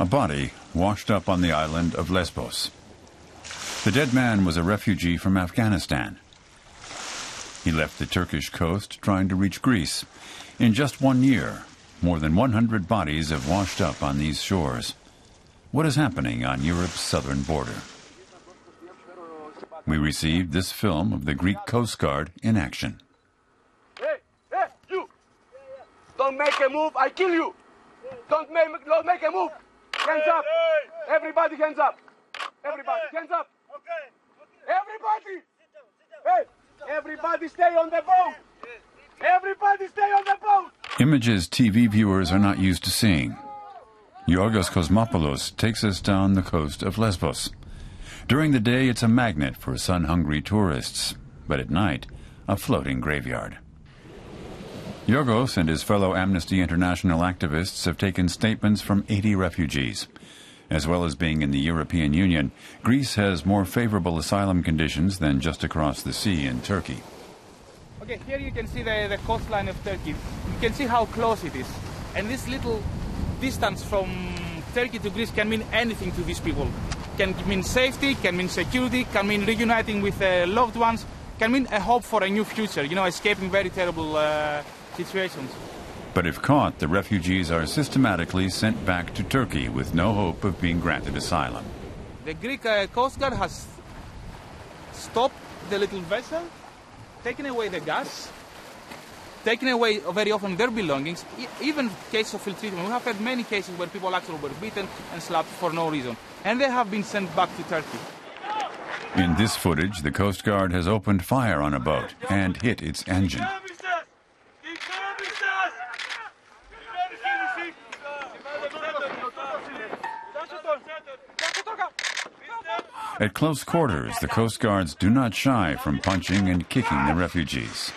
A body washed up on the island of Lesbos. The dead man was a refugee from Afghanistan. He left the Turkish coast trying to reach Greece. In just 1 year, more than 100 bodies have washed up on these shores. What is happening on Europe's southern border? We received this film of the Greek Coast Guard in action. Hey, you! Don't make a move, I kill you! Don't make a move! Hands up! Everybody hands up! Everybody hands up! Everybody! Hey! Everybody stay on the boat! Everybody stay on the boat! Images TV viewers are not used to seeing. Yorgos Kosmopoulos takes us down the coast of Lesbos. During the day, it's a magnet for sun-hungry tourists, but at night, a floating graveyard. Yorgos and his fellow Amnesty International activists have taken statements from 80 refugees. As well as being in the European Union, Greece has more favorable asylum conditions than just across the sea in Turkey. Okay, here you can see the coastline of Turkey. You can see how close it is. And this little distance from Turkey to Greece can mean anything to these people. Can mean safety, can mean security, can mean reuniting with loved ones, can mean a hope for a new future, escaping very terrible situations. But if caught, the refugees are systematically sent back to Turkey with no hope of being granted asylum. The Greek Coast Guard has stopped the little vessel, taken away the gas, taken away very often their belongings, even cases of ill treatment. We have had many cases where people actually were beaten and slapped for no reason. And they have been sent back to Turkey. In this footage, the Coast Guard has opened fire on a boat and hit its engine. At close quarters, the Coast Guards do not shy from punching and kicking the refugees.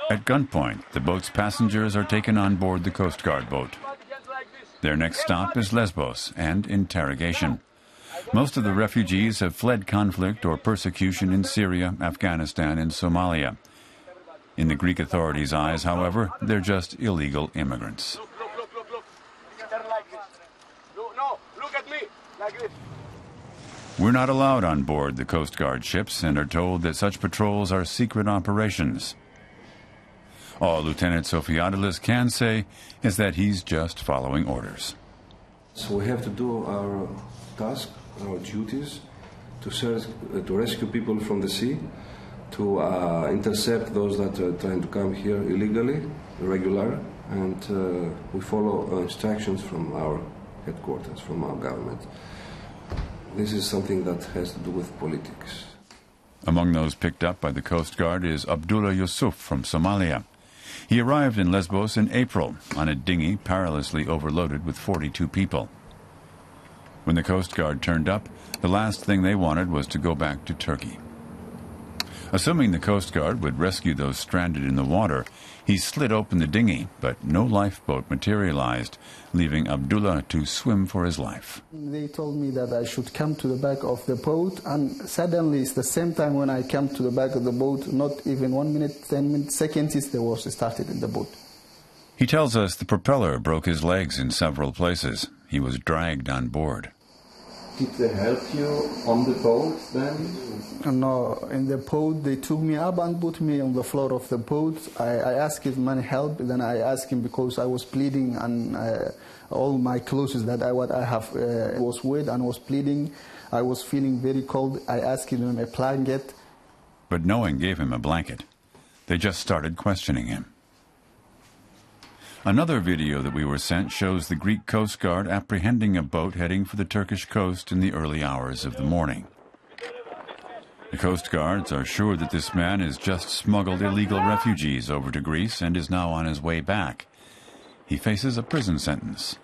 At gunpoint, the boat's passengers are taken on board the Coast Guard boat. Their next stop is Lesbos and interrogation. Most of the refugees have fled conflict or persecution in Syria, Afghanistan, and Somalia. In the Greek authorities' eyes, however, they're just illegal immigrants. Look at me, like this. We're not allowed on board the Coast Guard ships and are told that such patrols are secret operations. All Lieutenant Sofiadoulis can say is that he's just following orders. So we have to do our task, our duties, to rescue people from the sea, to intercept those that are trying to come here illegally, irregular, and we follow instructions from our headquarters, from our government. This is something that has to do with politics. Among those picked up by the Coast Guard is Abdullah Yusuf from Somalia. He arrived in Lesbos in April on a dinghy perilously overloaded with 42 people. When the Coast Guard turned up, the last thing they wanted was to go back to Turkey. Assuming the Coast Guard would rescue those stranded in the water, he slid open the dinghy, but no lifeboat materialized, leaving Abdullah to swim for his life. They told me that I should come to the back of the boat, and suddenly it's the same time when I came to the back of the boat, not even 1 minute, 10 seconds, there was started in the boat. He tells us the propeller broke his legs in several places. He was dragged on board. Did they help you on the boat then? No, in the boat they took me up and put me on the floor of the boat. I asked him money help, then I asked him because I was bleeding and all my clothes that I have was wet and was bleeding. I was feeling very cold. I asked him a blanket. But no one gave him a blanket. They just started questioning him. Another video that we were sent shows the Greek Coast Guard apprehending a boat heading for the Turkish coast in the early hours of the morning. The Coast Guards are sure that this man has just smuggled illegal refugees over to Greece and is now on his way back. He faces a prison sentence.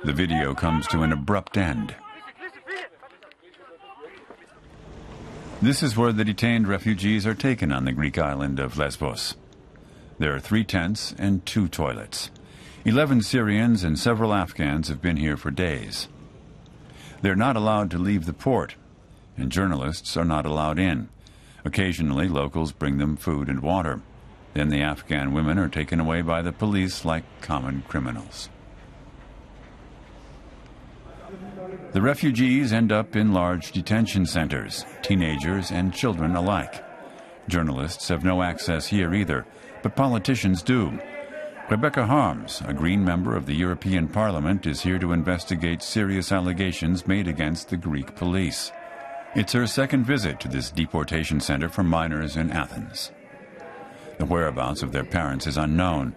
The video comes to an abrupt end. This is where the detained refugees are taken on the Greek island of Lesbos. There are 3 tents and 2 toilets. 11 Syrians and several Afghans have been here for days. They're not allowed to leave the port, and journalists are not allowed in. Occasionally, locals bring them food and water. Then the Afghan women are taken away by the police like common criminals. The refugees end up in large detention centers, teenagers and children alike. Journalists have no access here either, but politicians do. Rebecca Harms, a Green member of the European Parliament, is here to investigate serious allegations made against the Greek police. It's her second visit to this deportation center for minors in Athens. The whereabouts of their parents is unknown.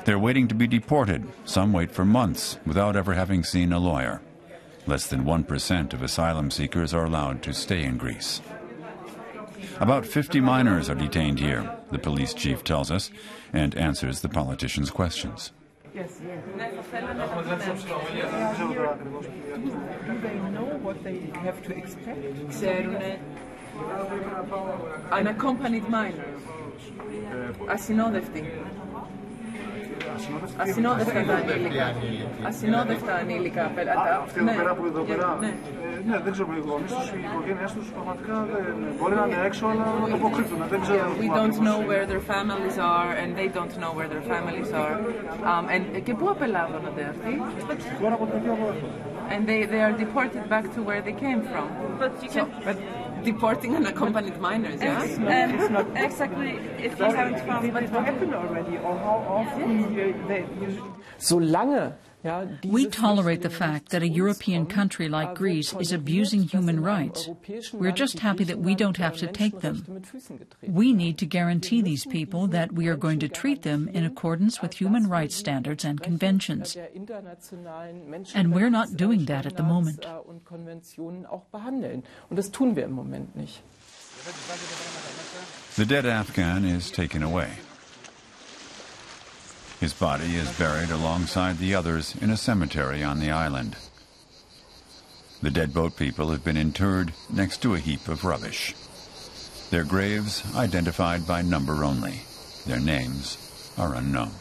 They're waiting to be deported. Some wait for months without ever having seen a lawyer. Less than 1% of asylum seekers are allowed to stay in Greece. About 50 minors are detained here, the police chief tells us, and answers the politicians' questions. Yes. Do they know what they have to expect? Unaccompanied minors. Ασυνόδευτοι. Ασυνόδευτα ανήλικα. Αυτοί εδώ πέρα που εδώ πέρα. Ναι, δεν ξέρω, οι γονείς τους, οι οικογένειες τους πραγματικά μπορεί να είναι έξω, αλλά να το αποκρύπτουν. Δεν ξέρω. We don't know where their families are, and they don't know where their families are. Και πού απελάβονται αυτοί? Τώρα από την And they are deported back to where they came from. But you can... Deporting unaccompanied minors, yeah? It's not exactly. If you haven't found it happened already, or how often they Solange we tolerate the fact that a European country like Greece is abusing human rights. We're just happy that we don't have to take them. We need to guarantee these people that we are going to treat them in accordance with human rights standards and conventions. And we're not doing that at the moment. The dead Afghan is taken away. His body is buried alongside the others in a cemetery on the island. The dead boat people have been interred next to a heap of rubbish. Their graves identified by number only. Their names are unknown.